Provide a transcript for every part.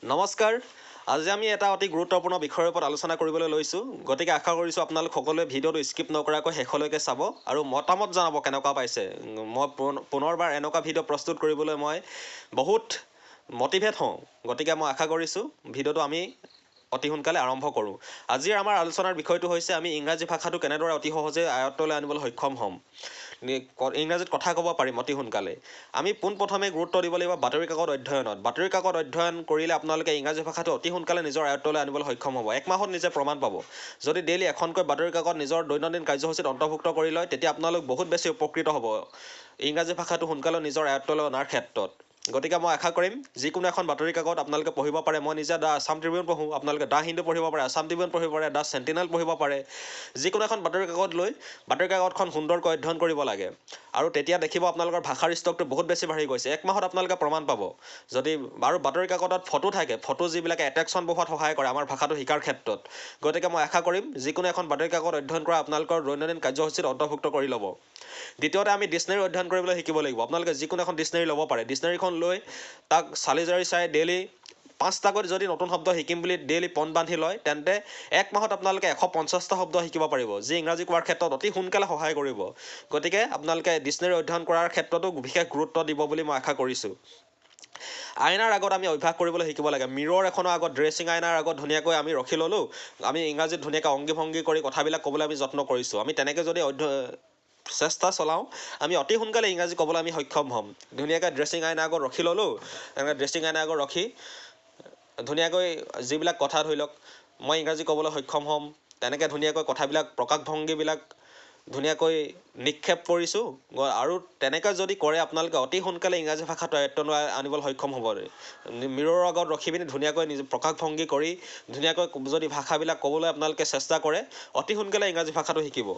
নমস্কাৰ। আজি আমি এটা অতি গুৰুত্বপূৰ্ণ বিষয়ৰ ওপৰত আলোচনা কৰিবলৈ লৈছোঁ। গতিকে আশা কৰিছোঁ আপোনালোক সকলোৱে ভিডিঅ'টো স্কিপ নকৰাকৈ শেষলৈকে চাব আৰু মতামত জনাব কেনেকুৱা পাইছে। মই পুনৰবাৰ এনেকুৱা ভিডিঅ' প্ৰস্তুত কৰিবলৈ মই বহুত মটিভেট হওঁ। গতিকে মই আশা কৰিছোঁ ভিডিঅ'টো আমি অতি সোনকালে আৰম্ভ কৰোঁ। আজিৰ আমাৰ আলোচনাৰ বিষয়টো হৈছে আমি ইংৰাজী ভাষাটো কেনেদৰে অতি সহজে আয়ত্তলৈ আনিবলৈ সক্ষম হ'ম। ইংৰাজীত কথা ক'ব পাৰিম অতি সোনকালে। আমি পোনপ্ৰথমে গুৰুত্ব দিব লাগিব বাতৰি কাকত অধ্যয়নত। বাতৰি কাকত অধ্যয়ন কৰিলে আপোনালোকে ইংৰাজী ভাষাটো অতি সোনকালে নিজৰ আয়ত্তলৈ আনিবলৈ সক্ষম হ'ব। এক মাহত নিজে প্ৰমাণ পাব। যদি ডেইলি এখনকৈ বাতৰি কাকত নিজৰ দৈনন্দিন কাৰ্যসূচীত অন্তৰ্ভুক্ত কৰি লয়, তেতিয়া আপোনালোক বহুত বেছি উপকৃত হ'ব ইংৰাজী ভাষাটো সোনকালে নিজৰ আয়ত্তলৈ অনাৰ ক্ষেত্ৰত। গতিকে মই আশা কৰিম যিকোনো এখন বাতৰি কাকত আপোনালোকে পঢ়িব পাৰে। মই নিজে দ্য আছাম ট্ৰিবিউন পঢ়োঁ, আপোনালোকে দ্য হিন্দু পঢ়িব পাৰে, আছাম ট্ৰিবিউন পঢ়িব পাৰে, দ্য চেণ্টিনেল পঢ়িব পাৰে। যিকোনো এখন বাতৰি কাকত লৈ বাতৰি কাকতখন সুন্দৰকৈ অধ্যয়ন কৰিব লাগে আৰু তেতিয়া দেখিব আপোনালোকৰ ভাষাৰ ষ্টকটো বহুত বেছি বাঢ়ি গৈছে। এক মাহত আপোনালোকে প্ৰমাণ পাব। যদি আৰু বাতৰি কাকতত ফটো থাকে, ফটো যিবিলাকে এট্ৰেকশ্যন বঢ়োৱাত সহায় কৰে আমাৰ ভাষাটো শিকাৰ ক্ষেত্ৰত। গতিকে মই আশা কৰিম যিকোনো এখন বাতৰি কাকত অধ্যয়ন কৰা আপোনালোকৰ দৈনন্দিন কাৰ্যসূচীত অন্তৰ্ভুক্ত কৰি ল'ব। দ্বিতীয়তে আমি ডিক্সনেৰী অধ্যয়ন কৰিবলৈ শিকিব লাগিব। আপোনালোকে যিকোনো এখন ডিক্সনেৰী ল'ব পাৰে। ডিক্সনেৰীখন লৈ তাক চালি জাৰি চাই ডেইলি 5টাকৈ যদি নতুন শব্দ শিকিম বুলি ডেইলি পণ বান্ধি লয়, তেন্তে এক মাহত আপোনালোকে 150টা শব্দ শিকিব পাৰিব, যি ইংৰাজী কোৱাৰ ক্ষেত্ৰত অতি সোনকালে সহায় কৰিব। গতিকে আপোনালোকে ডিক্সনেৰী অধ্যয়ন কৰাৰ ক্ষেত্ৰতো বিশেষ গুৰুত্ব দিব বুলি মই আশা কৰিছোঁ। আইনাৰ আগত আমি অভ্যাস কৰিবলৈ শিকিব লাগে। মিৰৰ এখনৰ আগত, ড্ৰেছিং আইনাৰ আগত ধুনীয়াকৈ আমি ৰখি ল'লোঁ। আমি ইংৰাজীত ধুনীয়াকৈ অংগী ভংগী কৰি কথাবিলাক ক'বলৈ আমি যত্ন কৰিছোঁ। আমি তেনেকৈ যদি চেষ্টা চলাওঁ, আমি অতি সোনকালে ইংৰাজী ক'বলৈ আমি সক্ষম হ'ম। ধুনীয়াকৈ ড্ৰেছিং আইনাৰ আগত ৰখি ল'লোঁ। এনেকৈ ড্ৰেছিং আইনাৰ আগত ৰখি ধুনীয়াকৈ যিবিলাক কথা ধৰি লওক মই ইংৰাজী ক'বলৈ সক্ষম হ'ম, তেনেকৈ ধুনীয়াকৈ কথাবিলাক প্ৰকাশভংগীবিলাক ধুনীয়াকৈ নিক্ষেপ কৰিছোঁ। আৰু তেনেকৈ যদি কৰে আপোনালোকে অতি সোনকালে ইংৰাজী ভাষাটো আয়ত্তলৈ আনিবলৈ সক্ষম হ'ব। মিৰৰ আগত ৰখি পিনি ধুনীয়াকৈ প্ৰকাশভংগী কৰি ধুনীয়াকৈ যদি ভাষাবিলাক ক'বলৈ আপোনালোকে চেষ্টা কৰে, অতি সোনকালে ইংৰাজী ভাষাটো শিকিব।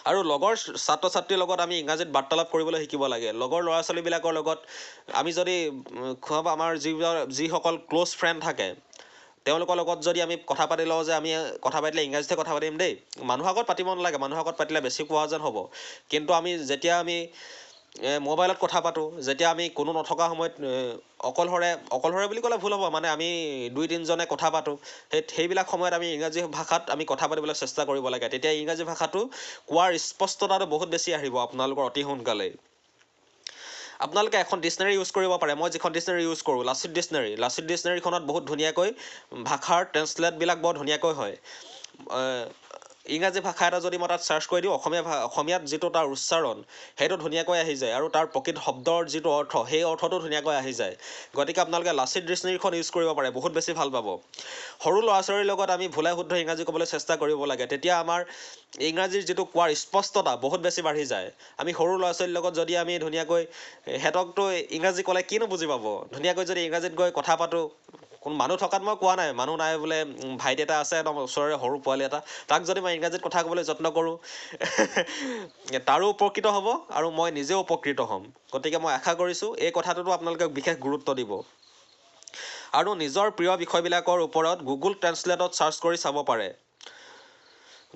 আৰু লগৰ ছাত্ৰ ছাত্ৰীৰ লগত আমি ইংৰাজীত বাৰ্তালাপ কৰিবলৈ শিকিব লাগে। লগৰ ল'ৰা ছোৱালীবিলাকৰ লগত আমি যদি আমাৰ যিসকল ক্ল'জ ফ্ৰেণ্ড থাকে, তেওঁলোকৰ লগত যদি আমি কথা পাতি লওঁ যে আমি কথা পাতিলে ইংৰাজীতে কথা পাতিম দেই, মানুহৰ আগত পাতিব নালাগে, মানুহৰ আগত পাতিলে বেছি পোৱা যেন হ'ব। কিন্তু যেতিয়া আমি মোবাইলত কথা পাতোঁ, যেতিয়া আমি কোনো নথকা সময়ত অকলশৰে বুলি ক'লে ভুল হ'ব, মানে আমি 2-3জনে কথা পাতোঁ, সেইবিলাক সময়ত আমি ইংৰাজী ভাষাত আমি কথা পাতিবলৈ চেষ্টা কৰিব লাগে। তেতিয়া ইংৰাজী ভাষাটো কোৱাৰ স্পষ্টতাটো বহুত বেছি আহিব আপোনালোকৰ অতি সোনকালেই। আপোনালোকে এখন ডিক্সনেৰী ইউজ কৰিব পাৰে। মই যিখন ডিক্সনেৰী ইউজ কৰোঁ, লাচিত ডিক্সনেৰী। লাচিত ডিক্সনেৰীখনত বহুত ধুনীয়াকৈ ভাষাৰ ট্ৰেন্সলেটবিলাক বৰ ধুনীয়াকৈ হয়। ইংৰাজী ভাষা এটা যদি মই তাত চাৰ্চ কৰি দিওঁ, অসমীয়াত যিটো তাৰ উচ্চাৰণ সেইটো ধুনীয়াকৈ আহি যায় আৰু তাৰ প্ৰকৃত শব্দৰ যিটো অৰ্থ, সেই অৰ্থটো ধুনীয়াকৈ আহি যায়। গতিকে আপোনালোকে লাচিত ডিক্সনেৰীখন ইউজ কৰিব পাৰে, বহুত বেছি ভাল পাব। সৰু ল'ৰা ছোৱালীৰ লগত আমি ভুলাই শুদ্ধ ইংৰাজী ক'বলৈ চেষ্টা কৰিব লাগে। তেতিয়া আমাৰ ইংৰাজীৰ যিটো কোৱাৰ স্পষ্টতা বহুত বেছি বাঢ়ি যায়। আমি সৰু ল'ৰা ছোৱালীৰ লগত যদি আমি ধুনীয়াকৈ সিহঁতকতো ইংৰাজী ক'লে কিনো বুজি পাব, ধুনীয়াকৈ যদি ইংৰাজীত গৈ কথা পাতোঁ, কোনো মানুহ থকাত মই কোৱা নাই, মানুহ নাই বোলে ভাইটি এটা আছে একদম ওচৰৰে সৰু পোৱালি এটা, তাক যদি মই ইংৰাজীত কথা ক'বলৈ যত্ন কৰোঁ, তাৰো উপকৃত হ'ব আৰু মই নিজেও উপকৃত হ'ম। গতিকে মই আশা কৰিছোঁ এই কথাটোতো আপোনালোকে বিশেষ গুৰুত্ব দিব। আৰু নিজৰ প্ৰিয় বিষয়বিলাকৰ ওপৰত গুগল ট্ৰেন্সলেটত চাৰ্চ কৰি চাব পাৰে।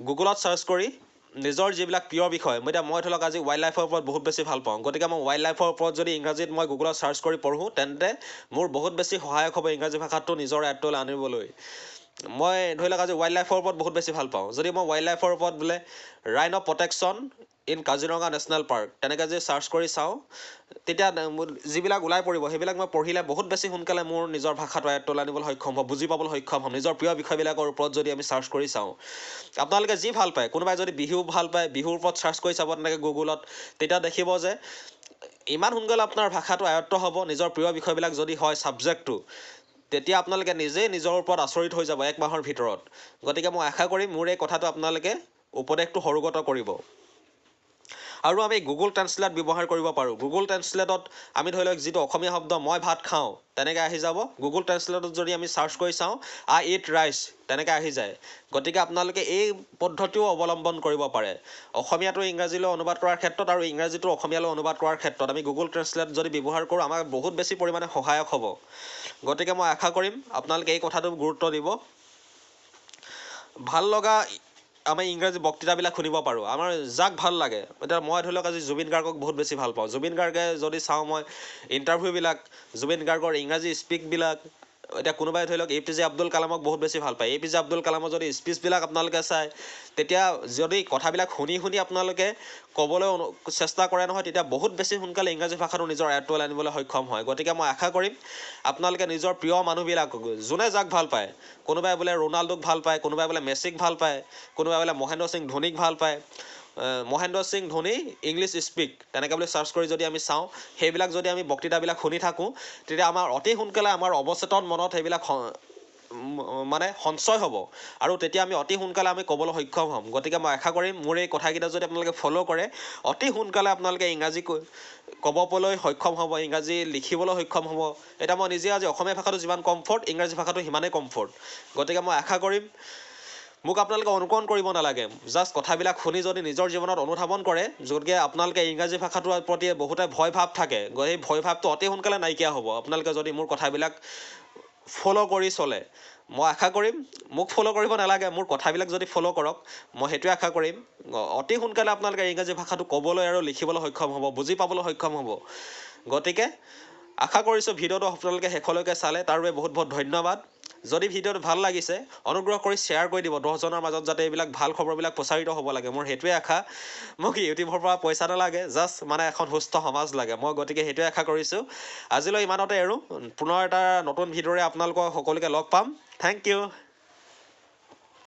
গুগলত চাৰ্চ কৰি নিজৰ যিবিলাক প্ৰিয় বিষয়, মই ধৰি লওক আজি ৱাইল্ড লাইফৰ ওপৰত বহুত বেছি ভাল পাওঁ, গতিকে মই ৱাইল্ড লাইফৰ ওপৰত যদি ইংৰাজীত মই গুগলত চাৰ্চ কৰি পঢ়োঁ, তেন্তে মোৰ বহুত বেছি সহায়ক হ'ব ইংৰাজী ভাষাটো নিজৰ আয়ত্তলৈ আনিবলৈ। মই ধৰি লওক আজি ৱাইল্ড লাইফৰ ওপৰত বহুত বেছি ভাল পাওঁ, যদি মই ৱাইল্ড লাইফৰ ওপৰত বোলে rhino' protection in Kaziranga national park তেনেকৈ যদি চাৰ্চ কৰি চাওঁ, তেতিয়া যিবিলাক ওলাই পৰিব সেইবিলাক মই পঢ়িলে বহুত বেছি সোনকালে মোৰ নিজৰ ভাষাটো আয়ত্তলৈ আনিবলৈ সক্ষম হ'ব, বুজি পাবলৈ সক্ষম হ'ম। নিজৰ প্ৰিয় বিষয়বিলাকৰ ওপৰত যদি আমি চাৰ্চ কৰি চাওঁ, আপোনালোকে যি ভাল পায়, কোনোবাই যদি বিহু ভাল পায়, বিহুৰ ওপৰত চাৰ্চ কৰি চাব তেনেকৈ গুগলত, তেতিয়া দেখিব যে ইমান সোনকালে আপোনাৰ ভাষাটো আয়ত্ত হ'ব। নিজৰ প্ৰিয় বিষয়বিলাক যদি হয় ছাবজেক্টটো, তেতিয়া আপোনালোকে নিজেই নিজৰ ওপৰত আচৰিত হৈ যাব এক মাহৰ ভিতৰত। গতিকে মই আশা কৰিম মোৰ এই কথাটো আপোনালোকে উপদেশটো সৰুগত কৰিব। আৰু আমি গুগল ট্ৰেন্সলেট ব্যৱহাৰ কৰিব পাৰোঁ। গুগল ট্ৰেন্সলেটত আমি ধৰি লওক যিটো অসমীয়া শব্দ মই ভাত খাওঁ তেনেকৈ আহি যাব, গুগল ট্ৰেন্সলেটত যদি আমি চাৰ্চ কৰি চাওঁ আই ইট ৰাইচ তেনেকৈ আহি যায়। গতিকে আপোনালোকে এই পদ্ধতিও অৱলম্বন কৰিব পাৰে। অসমীয়াটো ইংৰাজীলৈ অনুবাদ কৰাৰ ক্ষেত্ৰত আৰু ইংৰাজীটো অসমীয়ালৈ অনুবাদ কৰাৰ ক্ষেত্ৰত আমি গুগল ট্ৰেন্সলেট যদি ব্যৱহাৰ কৰোঁ, আমাক বহুত বেছি পৰিমাণে সহায়ক হ'ব। গতিকে মই আশা কৰিম আপোনালোকে এই কথাটো গুৰুত্ব দিব। ভাল লগা আমি ইংৰাজী বক্তৃতাবিলাক শুনিব পাৰোঁ, আমাৰ যাক ভাল লাগে। এতিয়া মই ধৰি লওক আজি জুবিন গাৰ্গক বহুত বেছি ভাল পাওঁ। জুবিন গাৰ্গে যদি চাওঁ মই ইণ্টাৰভিউবিলাক, জুবিন গাৰ্গৰ ইংৰাজী স্পীকবিলাক এতিয়া কোনোবাই ধৰি লওক APJ আব্দুল কালামক বহুত বেছি ভাল পায়। APJ আব্দুল কালামৰ যদি স্পীচবিলাক আপোনালোকে চায়, তেতিয়া যদি কথাবিলাক শুনি শুনি আপোনালোকে ক'বলৈ চেষ্টা কৰে নহয়, তেতিয়া বহুত বেছি সোনকালে ইংৰাজী ভাষাটো নিজৰ আয়ত্তলৈ আনিবলৈ সক্ষম হয়। গতিকে মই আশা কৰিম আপোনালোকে নিজৰ প্ৰিয় মানুহবিলাক যোনে যাক ভাল পায়, কোনোবাই বোলে ৰোনাল্ডোক ভাল পায়, কোনোবাই বোলে মেছিক ভাল পায়, কোনোবাই বোলে মহেন্দ্ৰ সিং ধোনীক ভাল পায়, মহেন্দ্ৰ সিং ধোনী ইংলিছ স্পীক তেনেকৈ বুলি চাৰ্চ কৰি যদি আমি চাওঁ, সেইবিলাক যদি আমি বক্তৃতাবিলাক শুনি থাকোঁ, তেতিয়া আমাৰ অতি সোনকালে আমাৰ অৱচেতন মনত সেইবিলাক মানে সঞ্চয় হ'ব, আৰু তেতিয়া আমি অতি সোনকালে আমি ক'বলৈ সক্ষম হ'ম। গতিকে মই আশা কৰিম মোৰ এই কথাকেইটা যদি আপোনালোকে ফ'ল' কৰে, অতি সোনকালে আপোনালোকে ইংৰাজী ক'বলৈ সক্ষম হ'ব, ইংৰাজী লিখিবলৈ সক্ষম হ'ব। এতিয়া মই নিজে আজি অসমীয়া ভাষাটো যিমান কমফৰ্ট, ইংৰাজী ভাষাটো সিমানেই কমফৰ্ট। গতিকে মই আশা কৰিম মোক আপোনালোকে অনুকৰণ কৰিব নালাগে, জাষ্ট কথাবিলাক শুনি যদি নিজৰ জীৱনত অনুধাৱন কৰে, য'তকৈ আপোনালোকে ইংৰাজী ভাষাটোৰ প্ৰতি বহুতে ভয় ভাৱ থাকে, সেই ভয় ভাৱটো অতি সোনকালে নাইকিয়া হ'ব আপোনালোকে যদি মোৰ কথাবিলাক ফ'ল' কৰি চলে। মই আশা কৰিম মোক ফ'ল' কৰিব নালাগে, মোৰ কথাবিলাক যদি ফ'ল' কৰক, মই সেইটোৱে আশা কৰিম অতি সোনকালে আপোনালোকে ইংৰাজী ভাষাটো ক'বলৈ আৰু লিখিবলৈ সক্ষম হ'ব, বুজি পাবলৈ সক্ষম হ'ব। গতিকে আশা কৰিছোঁ ভিডিঅ'টো আপোনালোকে শেষলৈকে চালে, তাৰ বাবে বহুত বহুত ধন্যবাদ। যদি ভিডিঅ'টো ভাল লাগিছে অনুগ্ৰহ কৰি শ্বেয়াৰ কৰি দিব 10জনৰ মাজত, যাতে এইবিলাক ভাল খবৰবিলাক প্ৰচাৰিত হ'ব লাগে। মোৰ সেইটোৱে আশা। মোক ইউটিউবৰ পৰা পইচা নালাগে, জাষ্ট মানে এখন সুস্থ সমাজ লাগে। মই গতিকে সেইটোৱে আশা কৰিছোঁ। আজিলৈ ইমানতে এৰো, পুনৰ এটা নতুন ভিডিঅ'ৰে আপোনালোকক সকলোকে লগ পাম। Thank U.